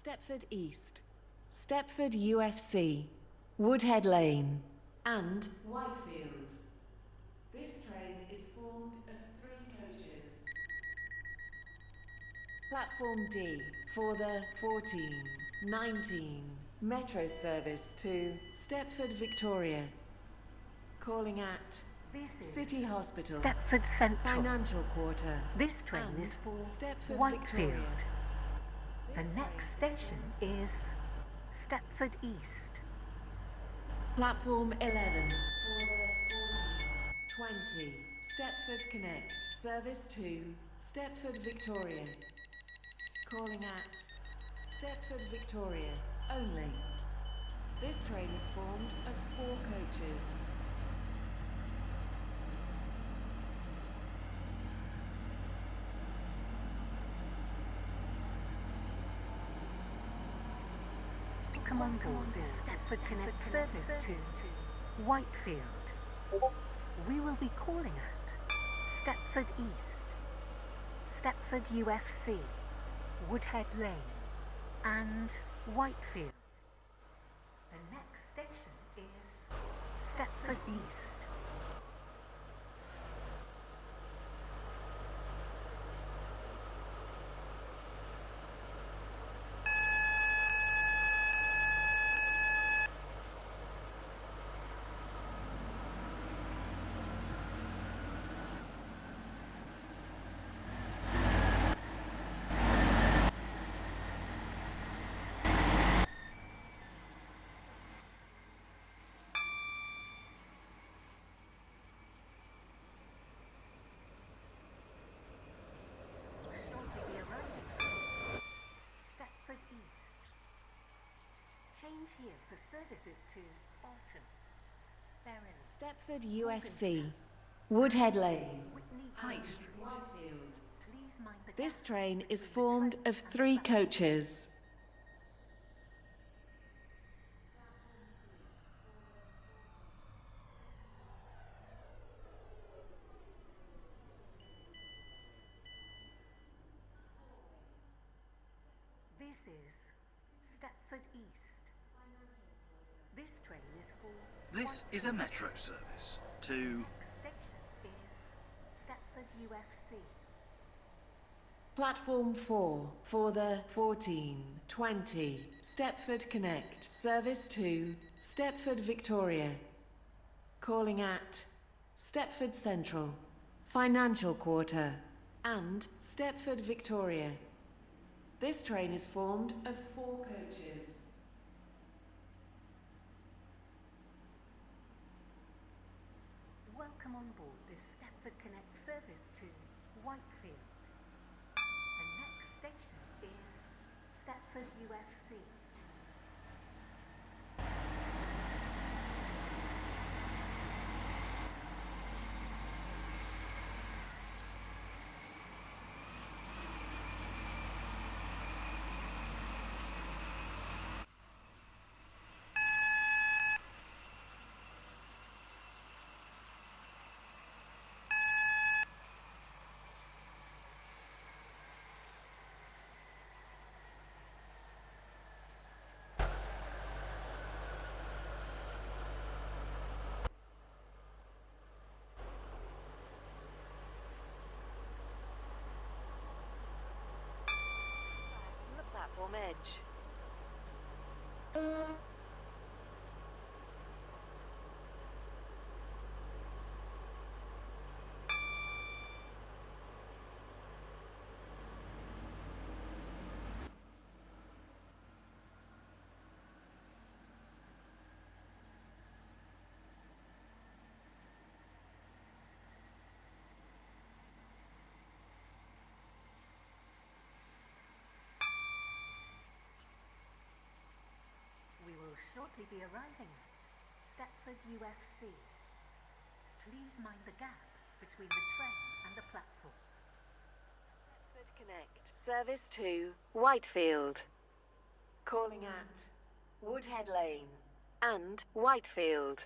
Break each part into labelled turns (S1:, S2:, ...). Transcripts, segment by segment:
S1: Stepford East, Stepford UFC, Woodhead Lane, and Whitefield. This train is formed of 3 coaches. Platform D for the 1419 Metro service to Stepford Victoria. Calling at City Hospital,
S2: Stepford Central,
S1: Financial Quarter.
S2: This train
S1: and
S2: is for
S1: Stepford
S2: Whitefield.
S1: Victoria.
S2: The next station is Stepford East.
S1: Platform 11 for the 1420 Stepford Connect service to Stepford Victoria. Calling at Stepford Victoria only. This train is formed of 4 coaches.
S2: Come on board this Stepford Connect service to Whitefield. We will be calling at Stepford East, Stepford UFC, Woodhead Lane, and Whitefield. The next station is Stepford East. Stepford East. Change here for services to Alton, Berrin,
S1: Stepford UFC, Woodhead Lane,
S2: High
S1: and
S2: Street.
S1: Whitefield.
S2: Please mind the
S1: This
S2: gap
S1: train is
S2: between the
S1: formed
S2: train
S1: of
S2: and the
S1: 3
S2: platform.
S1: coaches.
S2: This is Stepford East. This train is for
S3: This is a Metro service to
S2: Next station is Stepford UFC.
S1: Platform 4 for the 1420 Stepford Connect service to Stepford Victoria. Calling at Stepford Central, Financial Quarter, and Stepford Victoria. This train is formed of 4 coaches.
S2: Welcome on board this Stepford Connect service to Whitefield. The next station is Stepford UFC.
S4: On the platform edge.
S2: We will shortly be arriving at Stepford UFC. Please mind the gap between the train and the platform.
S4: Stepford Connect service to Whitefield. Calling at Woodhead Lane and Whitefield.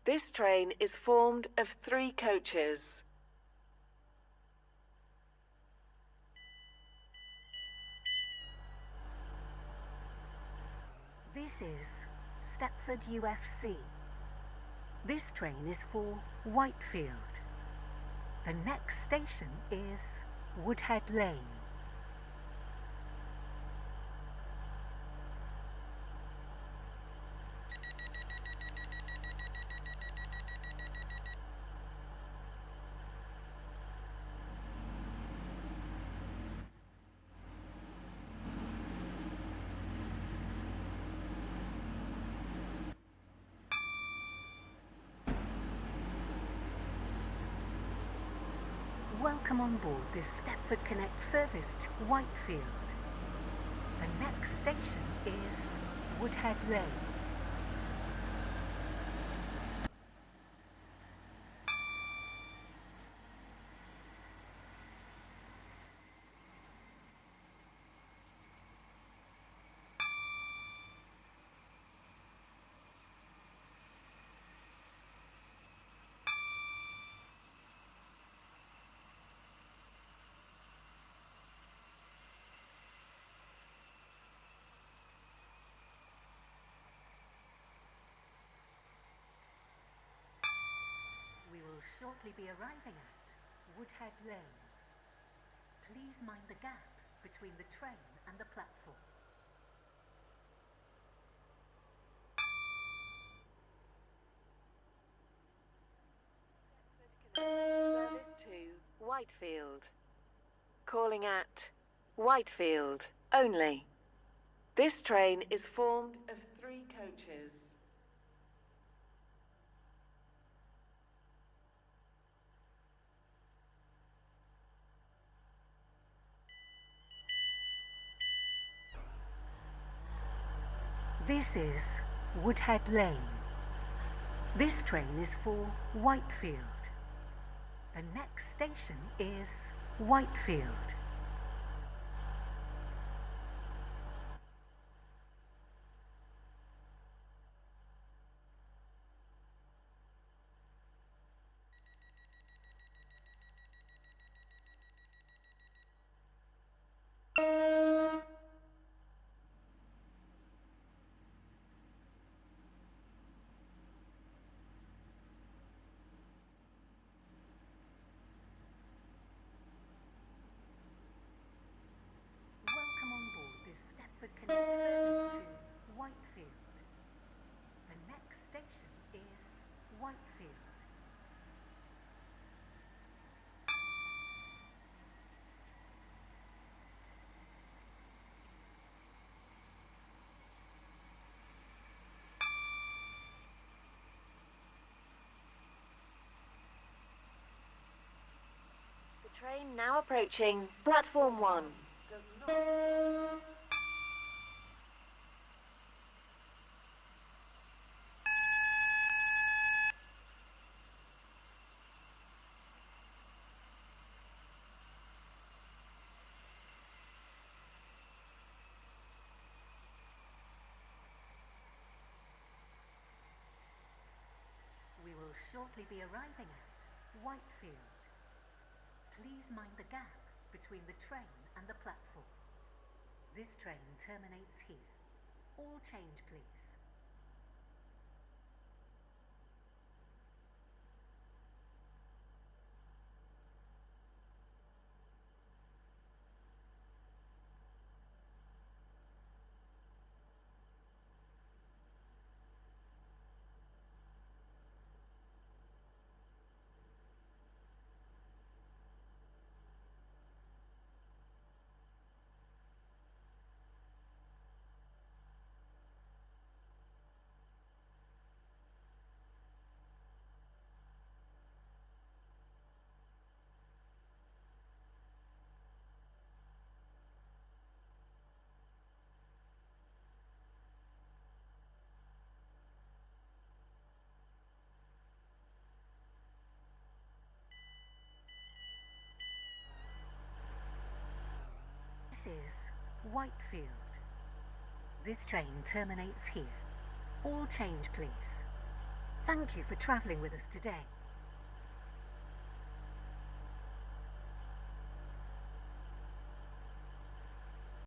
S4: This train is formed of 3 coaches.
S2: This is Stepford UFC. This train is for Whitefield. The next station is Woodhead Lane. Welcome on board this Stepford Connect service to Whitefield. The next station is Woodhead Lane. We will shortly be arriving at Woodhead Lane. Please mind the gap between the train and the platform.
S4: Service to Whitefield. Calling at Whitefield only. This train is formed of 3 coaches.
S2: This is Woodhead Lane. This train is for Whitefield. The next station is Whitefield. Welcome on board this Stepford Connect service to Whitefield. The next station is Whitefield.
S4: The train now approaching platform 1.
S2: We will shortly be arriving at Whitefield. Please mind the gap between the train and the platform. This train terminates here. All change, please. This is Whitefield. This train terminates here. All change, please. Thank you for travelling with us today.